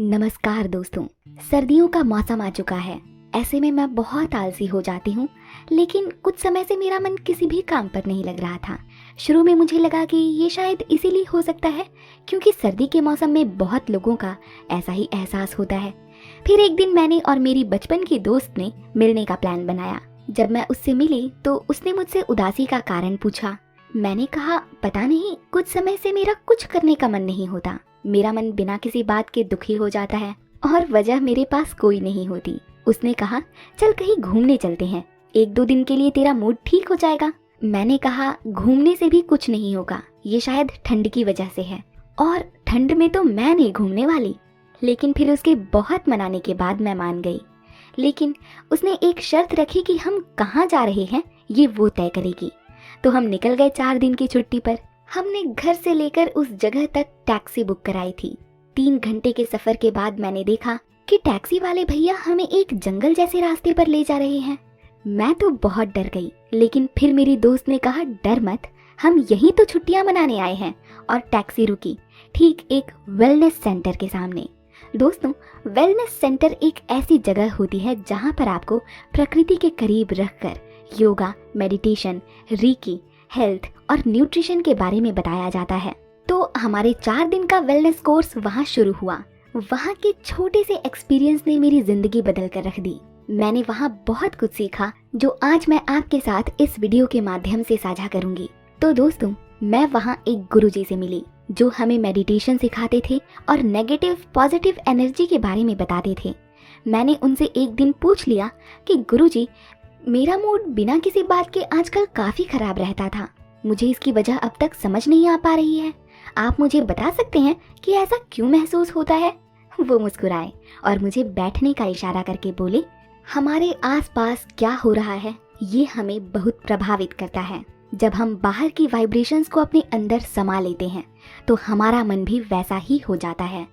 नमस्कार दोस्तों। सर्दियों का मौसम आ चुका है। ऐसे में मैं बहुत आलसी हो जाती हूँ, लेकिन कुछ समय से मेरा मन किसी भी काम पर नहीं लग रहा था। शुरू में मुझे लगा कि ये शायद इसीलिए हो सकता है क्योंकि सर्दी के मौसम में बहुत लोगों का ऐसा ही एहसास होता है। फिर एक दिन मैंने और मेरी बचपन की दोस्त ने मिलने का प्लान बनाया। जब मैं उससे मिली तो उसने मुझसे उदासी का कारण पूछा। मैंने कहा, पता नहीं, कुछ समय से मेरा कुछ करने का मन नहीं होता। मेरा मन बिना किसी बात के दुखी हो जाता है और वजह मेरे पास कोई नहीं होती। उसने कहा, चल कहीं घूमने चलते हैं, 1-2 दिन के लिए तेरा मूड ठीक हो जाएगा। मैंने कहा, घूमने से भी कुछ नहीं होगा, ये शायद ठंड की वजह से है, और ठंड में तो मैं नहीं घूमने वाली। लेकिन फिर उसके बहुत मनाने के बाद मैं मान गई। लेकिन उसने एक शर्त रखी कि हम कहाँ जा रहे हैं ये वो तय करेगी। तो हम निकल गए 4 दिन की छुट्टी पर। हमने घर से लेकर उस जगह तक टैक्सी बुक कराई थी। 3 घंटे के सफर के बाद मैंने देखा कि टैक्सी वाले भैया हमें एक जंगल जैसे रास्ते पर ले जा रहे हैं। मैं तो बहुत डर गई, लेकिन फिर मेरी दोस्त ने कहा, डर मत, हम यहीं तो छुट्टियां मनाने आए हैं। और टैक्सी रुकी ठीक एक वेलनेस सेंटर के सामने। दोस्तों, वेलनेस सेंटर एक ऐसी जगह होती है जहां पर आपको प्रकृति के करीब रखकर योगा, मेडिटेशन, रीकी, हेल्थ और न्यूट्रिशन के बारे में बताया जाता है। तो हमारे 4 दिन का वेलनेस कोर्स वहाँ शुरू हुआ। वहाँ के छोटे से एक्सपीरियंस ने मेरी जिंदगी बदल कर रख दी। मैंने वहाँ बहुत कुछ सीखा जो आज मैं आपके साथ इस वीडियो के माध्यम से साझा करूंगी। तो दोस्तों, मैं वहाँ एक गुरुजी से मिली जो हमें मेडिटेशन सिखाते थे और नेगेटिव पॉजिटिव एनर्जी के बारे में बताते थे। मैंने उनसे एक दिन पूछ लिया कि गुरुजी, मेरा मूड बिना किसी बात के आजकल काफी खराब रहता था, मुझे इसकी वजह अब तक समझ नहीं आ पा रही है। आप मुझे बता सकते हैं कि ऐसा क्यों महसूस होता है? वो मुस्कुराए और मुझे बैठने का इशारा करके बोले, हमारे आसपास क्या हो रहा है ये हमें बहुत प्रभावित करता है। जब हम बाहर की वाइब्रेशंस को अपने अंदर समा लेते हैं तो हमारा मन भी वैसा ही हो जाता है।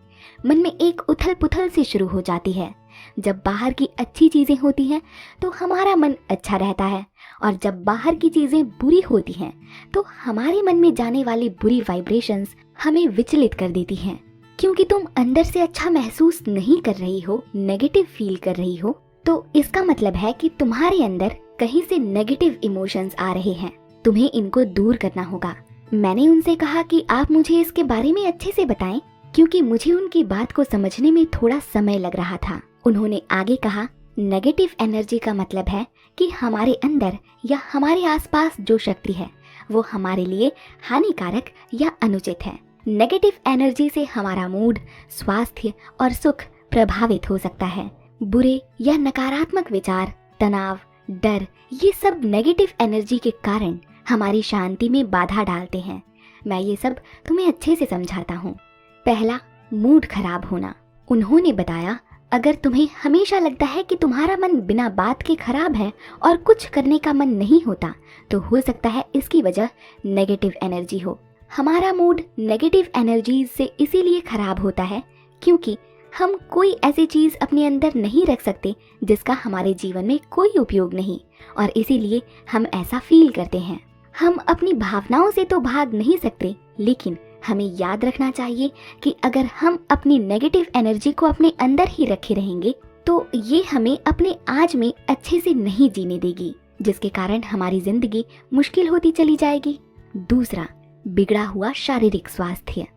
मन में एक उथल पुथल सी शुरू हो जाती है। जब बाहर की अच्छी चीजें होती हैं तो हमारा मन अच्छा रहता है, और जब बाहर की चीजें बुरी होती हैं तो हमारे मन में जाने वाली बुरी वाइब्रेशंस हमें विचलित कर देती हैं। क्योंकि तुम अंदर से अच्छा महसूस नहीं कर रही हो, नेगेटिव फील कर रही हो, तो इसका मतलब है कि तुम्हारे अंदर कहीं से नेगेटिव इमोशंस आ रहे हैं। तुम्हें इनको दूर करना होगा। मैंने उनसे कहा कि आप मुझे इसके बारे में अच्छे से बताएं, क्योंकि मुझे उनकी बात को समझने में थोड़ा समय लग रहा था। उन्होंने आगे कहा, नेगेटिव एनर्जी का मतलब है कि हमारे अंदर या हमारे आसपास जो शक्ति है वो हमारे लिए हानिकारक या अनुचित है। नेगेटिव एनर्जी से हमारा मूड, स्वास्थ्य और सुख प्रभावित हो सकता है। बुरे या नकारात्मक विचार, तनाव, डर, ये सब नेगेटिव एनर्जी के कारण हमारी शांति में बाधा डालते हैं। मैं ये सब तुम्हें अच्छे से समझाता हूँ। पहला, मूड खराब होना। उन्होंने बताया, अगर तुम्हें हमेशा लगता है कि तुम्हारा मन बिना बात के खराब है और कुछ करने का मन नहीं होता, तो हो सकता है इसकी वजह नेगेटिव एनर्जी हो। हमारा मूड नेगेटिव एनर्जीज से इसीलिए खराब होता है क्योंकि हम कोई ऐसी चीज अपने अंदर नहीं रख सकते जिसका हमारे जीवन में कोई उपयोग नहीं, और इसीलिए हम ऐसा फील करते हैं। हम अपनी भावनाओं से तो भाग नहीं सकते, लेकिन हमें याद रखना चाहिए कि अगर हम अपनी नेगेटिव एनर्जी को अपने अंदर ही रखे रहेंगे तो ये हमें अपने आज में अच्छे से नहीं जीने देगी, जिसके कारण हमारी जिंदगी मुश्किल होती चली जाएगी। दूसरा, बिगड़ा हुआ शारीरिक स्वास्थ्य।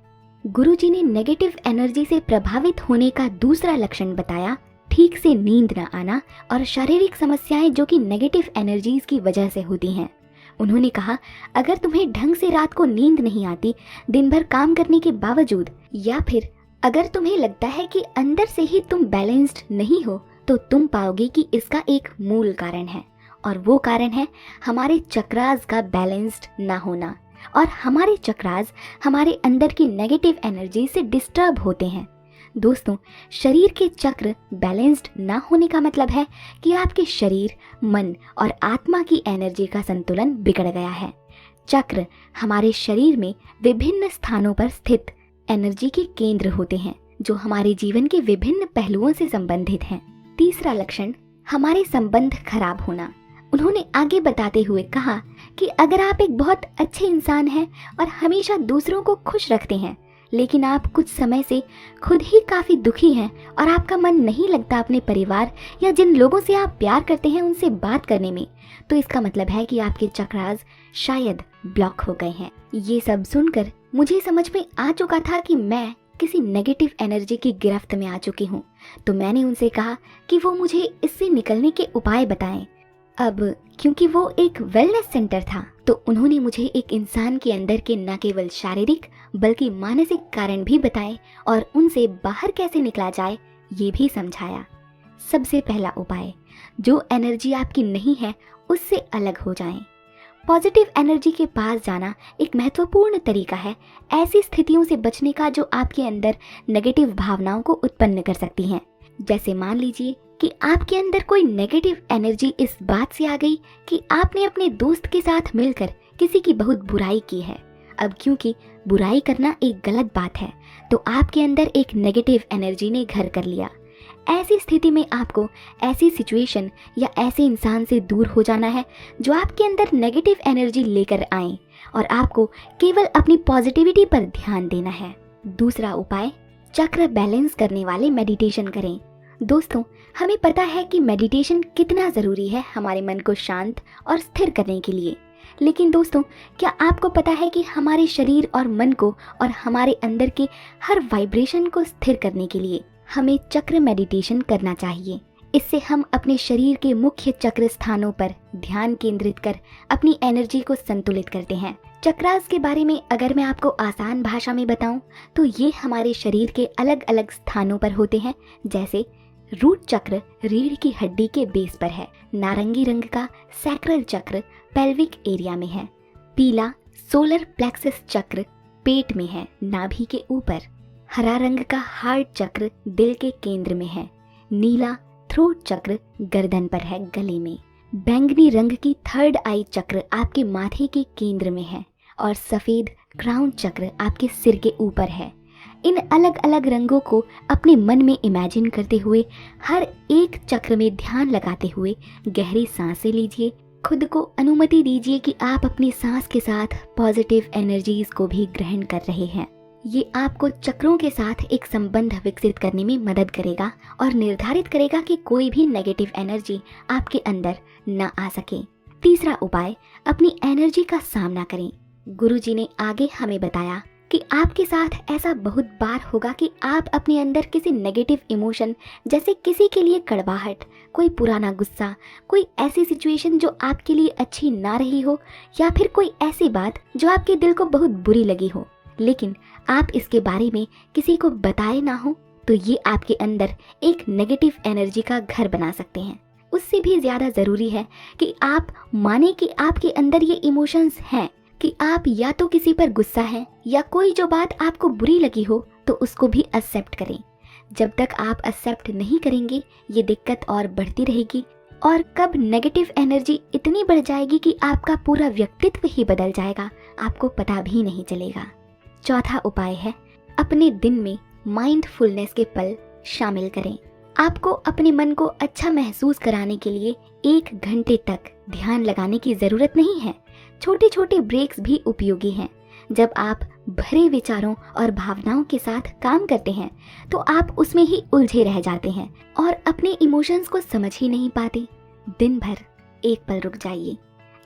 गुरुजी ने नेगेटिव एनर्जी से प्रभावित होने का दूसरा लक्षण बताया, ठीक से नींद न आना और शारीरिक समस्याएं जो कि नेगेटिव एनर्जीज की वजह से होती हैं। उन्होंने कहा, अगर तुम्हें ढंग से रात को नींद नहीं आती दिन भर काम करने के बावजूद, या फिर अगर तुम्हें लगता है कि अंदर से ही तुम बैलेंस्ड नहीं हो, तो तुम पाओगे कि इसका एक मूल कारण है, और वो कारण है हमारे चक्रास का बैलेंस्ड ना होना। और हमारे चक्रास हमारे अंदर की नेगेटिव एनर्जी से डिस्टर्ब होते हैं। दोस्तों, शरीर के चक्र बैलेंस्ड ना होने का मतलब है कि आपके शरीर, मन और आत्मा की एनर्जी का संतुलन बिगड़ गया है। चक्र हमारे शरीर में विभिन्न स्थानों पर स्थित एनर्जी के केंद्र होते हैं जो हमारे जीवन के विभिन्न पहलुओं से संबंधित हैं। तीसरा लक्षण, हमारे संबंध खराब होना। उन्होंने आगे बताते हुए कहा कि अगर आप एक बहुत अच्छे इंसान हैं और हमेशा दूसरों को खुश रखते हैं, लेकिन आप कुछ समय से खुद ही काफ़ी दुखी हैं और आपका मन नहीं लगता अपने परिवार या जिन लोगों से आप प्यार करते हैं उनसे बात करने में, तो इसका मतलब है कि आपके चक्रास शायद ब्लॉक हो गए हैं। ये सब सुनकर मुझे समझ में आ चुका था कि मैं किसी नेगेटिव एनर्जी की गिरफ्त में आ चुकी हूँ। तो मैंने उनसे कहा कि वो मुझे इससे निकलने के उपाय बताएं। अब क्योंकि वो एक वेलनेस सेंटर था, तो उन्होंने मुझे एक इंसान के अंदर के न केवल शारीरिक बल्कि मानसिक कारण भी बताए और उनसे बाहर कैसे निकला जाए ये भी समझाया। सबसे पहला उपाय, जो एनर्जी आपकी नहीं है उससे अलग हो जाएं। पॉजिटिव एनर्जी के पास जाना एक महत्वपूर्ण तरीका है ऐसी स्थितियों से बचने का जो आपके अंदर नेगेटिव भावनाओं को उत्पन्न कर सकती हैं। जैसे मान लीजिए कि आपके अंदर कोई नेगेटिव एनर्जी इस बात से आ गई कि आपने अपने दोस्त के साथ मिलकर किसी की बहुत बुराई की है। अब क्योंकि बुराई करना एक गलत बात है, तो आपके अंदर एक नेगेटिव एनर्जी ने घर कर लिया। ऐसी स्थिति में आपको ऐसी सिचुएशन या ऐसे इंसान से दूर हो जाना है जो आपके अंदर नेगेटिव एनर्जी लेकर आए और आपको केवल अपनी पॉजिटिविटी पर ध्यान देना है। दूसरा उपाय, चक्र बैलेंस करने वाले मेडिटेशन करें। दोस्तों, हमें पता है कि मेडिटेशन कितना ज़रूरी है हमारे मन को शांत और स्थिर करने के लिए, लेकिन दोस्तों, क्या आपको पता है कि हमारे शरीर और मन को और हमारे अंदर के हर वाइब्रेशन को स्थिर करने के लिए हमें चक्र मेडिटेशन करना चाहिए। इससे हम अपने शरीर के मुख्य चक्र स्थानों पर ध्यान केंद्रित कर अपनी एनर्जी को संतुलित करते हैं। चक्रास के बारे में अगर मैं आपको आसान भाषा में बताऊं तो ये हमारे शरीर के अलग अलग स्थानों पर होते हैं। जैसे रूट चक्र रीढ़ की हड्डी के बेस पर है, नारंगी रंग का सैक्रल चक्र पेल्विक एरिया में है, पीला सोलर प्लेक्सस चक्र पेट में है, नाभि के ऊपर, हरा रंग का हार्ट चक्र दिल के केंद्र में है, नीला थ्रोट चक्र गर्दन पर है, गले में, बैंगनी रंग की थर्ड आई चक्र आपके माथे के केंद्र में है और सफ़ेद क्राउन चक्र आपके सिर के ऊपर है। इन अलग अलग रंगों को अपने मन में इमेजिन करते हुए हर एक चक्र में ध्यान लगाते हुए गहरी सांसें लीजिए। खुद को अनुमति दीजिए कि आप अपनी सांस के साथ पॉजिटिव एनर्जीज को भी ग्रहण कर रहे हैं। ये आपको चक्रों के साथ एक संबंध विकसित करने में मदद करेगा और निर्धारित करेगा कि कोई भी नेगेटिव एनर्जी आपके अंदर न आ सके। तीसरा उपाय, अपनी एनर्जी का सामना करें। गुरुजी ने आगे हमें बताया कि आपके साथ ऐसा बहुत बार होगा कि आप अपने अंदर किसी नेगेटिव इमोशन, जैसे किसी के लिए कड़वाहट, कोई पुराना गुस्सा, कोई ऐसी सिचुएशन जो आपके लिए अच्छी ना रही हो, या फिर कोई ऐसी बात जो आपके दिल को बहुत बुरी लगी हो, लेकिन आप इसके बारे में किसी को बताए ना हो, तो ये आपके अंदर एक नेगेटिव एनर्जी का घर बना सकते हैं। उससे भी ज़्यादा ज़रूरी है कि आप माने कि आपके अंदर ये इमोशंस हैं, कि आप या तो किसी पर गुस्सा हैं या कोई जो बात आपको बुरी लगी हो तो उसको भी एक्सेप्ट करें। जब तक आप एक्सेप्ट नहीं करेंगे ये दिक्कत और बढ़ती रहेगी और कब नेगेटिव एनर्जी इतनी बढ़ जाएगी कि आपका पूरा व्यक्तित्व ही बदल जाएगा, आपको पता भी नहीं चलेगा। चौथा उपाय है, अपने दिन में माइंडफुलनेस के पल शामिल करें। आपको अपने मन को अच्छा महसूस कराने के लिए 1 घंटे तक ध्यान लगाने की ज़रूरत नहीं है। छोटे छोटे ब्रेक्स भी उपयोगी हैं। जब आप भरे विचारों और भावनाओं के साथ काम करते हैं तो आप उसमें ही उलझे रह जाते हैं और अपने इमोशंस को समझ ही नहीं पाते। दिन भर एक पल रुक जाइए,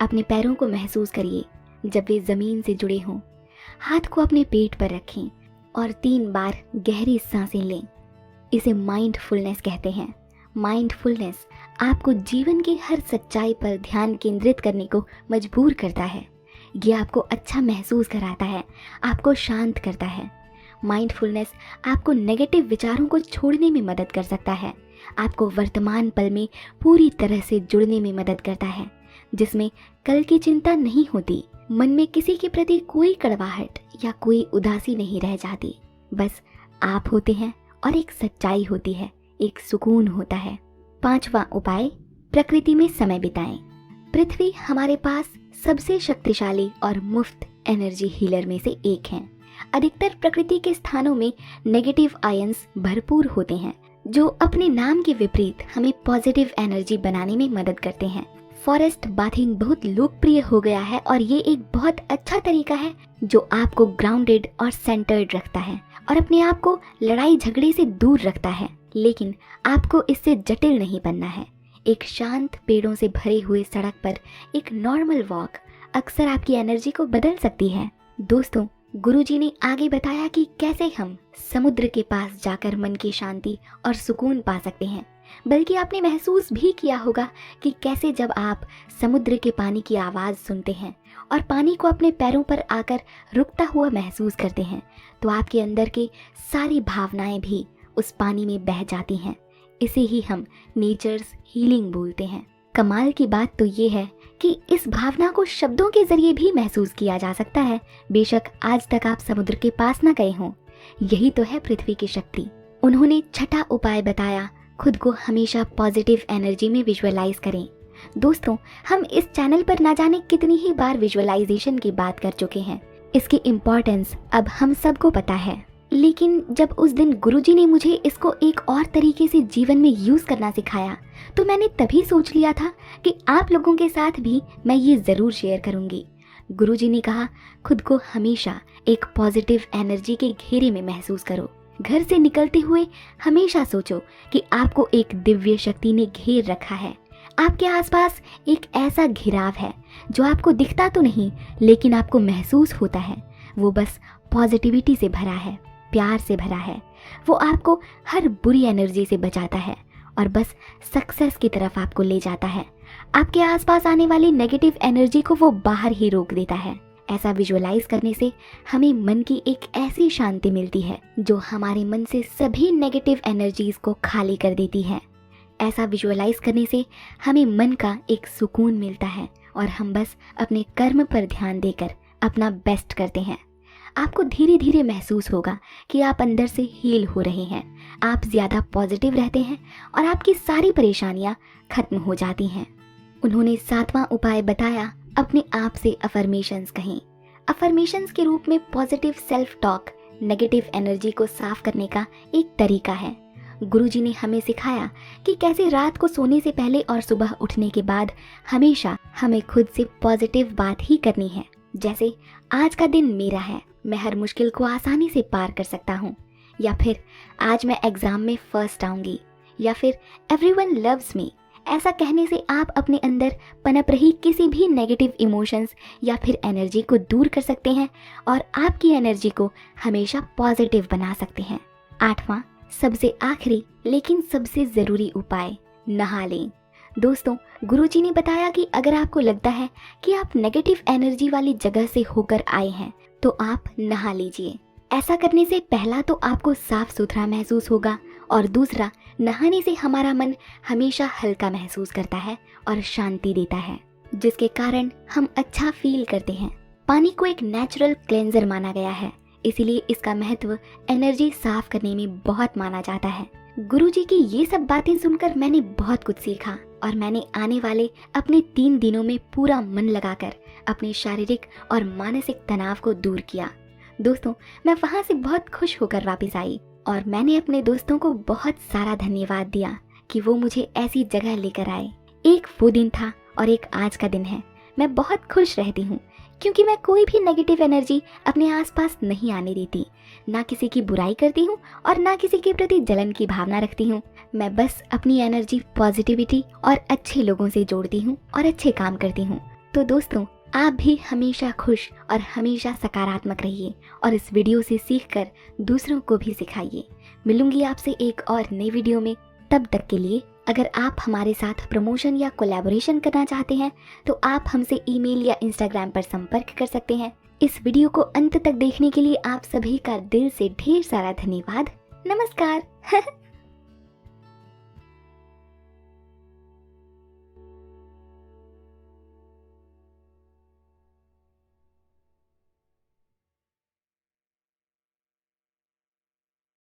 अपने पैरों को महसूस करिए जब वे ज़मीन से जुड़े हों। हाथ को अपने पेट पर रखें और 3 बार गहरी सांसें लें। इसे माइंडफुलनेस कहते हैं। माइंडफुलनेस आपको जीवन की हर सच्चाई पर ध्यान केंद्रित करने को मजबूर करता है। ये आपको अच्छा महसूस कराता है, आपको शांत करता है। माइंडफुलनेस आपको नेगेटिव विचारों को छोड़ने में मदद कर सकता है, आपको वर्तमान पल में पूरी तरह से जुड़ने में मदद करता है, जिसमें कल की चिंता नहीं होती, मन में किसी के प्रति कोई कड़वाहट या कोई उदासी नहीं रह जाती। बस आप होते हैं और एक सच्चाई होती है, एक सुकून होता है। 5वां उपाय, प्रकृति में समय बिताएं। पृथ्वी हमारे पास सबसे शक्तिशाली और मुफ्त एनर्जी हीलर में से एक है। अधिकतर प्रकृति के स्थानों में नेगेटिव आयंस भरपूर होते हैं जो अपने नाम के विपरीत हमें पॉजिटिव एनर्जी बनाने में मदद करते हैं। फॉरेस्ट बाथिंग बहुत लोकप्रिय हो गया है और ये एक बहुत अच्छा तरीका है जो आपको ग्राउंडेड और सेंटर्ड रखता है और अपने आप को लड़ाई झगड़े से दूर रखता है। लेकिन आपको इससे जटिल नहीं बनना है। एक शांत पेड़ों से भरे हुए सड़क पर एक नॉर्मल वॉक अक्सर आपकी एनर्जी को बदल सकती है। दोस्तों, गुरुजी ने आगे बताया कि कैसे हम समुद्र के पास जाकर मन की शांति और सुकून पा सकते हैं। बल्कि आपने महसूस भी किया होगा कि कैसे जब आप समुद्र के पानी की आवाज़ सुनते हैं और पानी को अपने पैरों पर आकर रुकता हुआ महसूस करते हैं तो आपके अंदर की सारी भावनाएं भी उस पानी में बह जाती हैं। इसे ही हम नेचर्स हीलिंग बोलते हैं। कमाल की बात तो ये है कि इस भावना को शब्दों के जरिए भी महसूस किया जा सकता है। बेशक आज तक आप समुद्र के पास न गए हों, यही तो है पृथ्वी की शक्ति। उन्होंने छठा उपाय बताया, खुद को हमेशा पॉजिटिव एनर्जी में विजुअलाइज करें। दोस्तों, हम इस चैनल पर ना जाने कितनी ही बार विजुअलाइजेशन की बात कर चुके हैं। इसकी इम्पोर्टेंस अब हम सबको पता है। लेकिन जब उस दिन गुरुजी ने मुझे इसको एक और तरीके से जीवन में यूज़ करना सिखाया तो मैंने तभी सोच लिया था कि आप लोगों के साथ भी मैं ये ज़रूर शेयर करूँगी। गुरुजी ने कहा, खुद को हमेशा एक पॉजिटिव एनर्जी के घेरे में महसूस करो। घर से निकलते हुए हमेशा सोचो कि आपको एक दिव्य शक्ति ने घेर रखा है। आपके आसपास एक ऐसा घिराव है जो आपको दिखता तो नहीं लेकिन आपको महसूस होता है। वो बस पॉजिटिविटी से भरा है, प्यार से भरा है। वो आपको हर बुरी एनर्जी से बचाता है और बस सक्सेस की तरफ आपको ले जाता है। आपके आसपास आने वाली नेगेटिव एनर्जी को वो बाहर ही रोक देता है। ऐसा विजुअलाइज करने से हमें मन की एक ऐसी शांति मिलती है जो हमारे मन से सभी नेगेटिव एनर्जीज को खाली कर देती है। ऐसा विजुअलाइज करने से हमें मन का एक सुकून मिलता है और हम बस अपने कर्म पर ध्यान देकर अपना बेस्ट करते हैं। आपको धीरे धीरे महसूस होगा कि आप अंदर से हील हो रहे हैं, आप ज़्यादा पॉजिटिव रहते हैं और आपकी सारी परेशानियां खत्म हो जाती हैं। उन्होंने सातवां उपाय बताया, अपने आप से अफर्मेशंस कहें। अफर्मेशंस के रूप में positive self talk negative energy को साफ करने का एक तरीका है। गुरुजी ने हमें सिखाया कि कैसे रात को सोने से पहले और सुबह उठने के बाद हमेशा हमें खुद से पॉजिटिव बात ही करनी है। जैसे, आज का दिन मेरा है, मैं हर मुश्किल को आसानी से पार कर सकता हूँ, या फिर आज मैं एग्ज़ाम में फर्स्ट आऊँगी, या फिर एवरीवन लव्स मी। ऐसा कहने से आप अपने अंदर पनप रही किसी भी नेगेटिव इमोशंस या फिर एनर्जी को दूर कर सकते हैं और आपकी एनर्जी को हमेशा पॉजिटिव बना सकते हैं। आठवां, सबसे आखिरी लेकिन सबसे ज़रूरी उपाय, नहा लें। दोस्तों, गुरुजी ने बताया कि अगर आपको लगता है कि आप नेगेटिव एनर्जी वाली जगह से होकर आए हैं तो आप नहा लीजिए। ऐसा करने से पहला तो आपको साफ सुथरा महसूस होगा और दूसरा, नहाने से हमारा मन हमेशा हल्का महसूस करता है और शांति देता है, जिसके कारण हम अच्छा फील करते हैं। पानी को एक नेचुरल क्लेंजर माना गया है, इसीलिए इसका महत्व एनर्जी साफ करने में बहुत माना जाता है। गुरुजी की ये सब बातें सुनकर मैंने बहुत कुछ सीखा और मैंने आने वाले अपने 3 दिनों में पूरा मन लगाकर अपने शारीरिक और मानसिक तनाव को दूर किया। दोस्तों, मैं वहाँ से बहुत खुश होकर वापस आई और मैंने अपने दोस्तों को बहुत सारा धन्यवाद दिया कि वो मुझे ऐसी जगह लेकर आए। एक वो दिन था और एक आज का दिन है। मैं बहुत खुश रहती हूँ क्योंकि मैं कोई भी नेगेटिव एनर्जी अपने आसपास नहीं आने देती, ना किसी की बुराई करती हूँ और ना किसी के प्रति जलन की भावना रखती हूँ। मैं बस अपनी एनर्जी पॉजिटिविटी और अच्छे लोगों से जोड़ती हूँ और अच्छे काम करती हूँ। तो दोस्तों, आप भी हमेशा खुश और हमेशा सकारात्मक रहिए और इस वीडियो से सीखकर दूसरों को भी सिखाइए। मिलूंगी आपसे एक और नई वीडियो में। तब तक के लिए अगर आप हमारे साथ प्रमोशन या कोलैबोरेशन करना चाहते हैं तो आप हमसे ईमेल या इंस्टाग्राम पर संपर्क कर सकते हैं। इस वीडियो को अंत तक देखने के लिए आप सभी का दिल से ढेर सारा धन्यवाद। नमस्कार।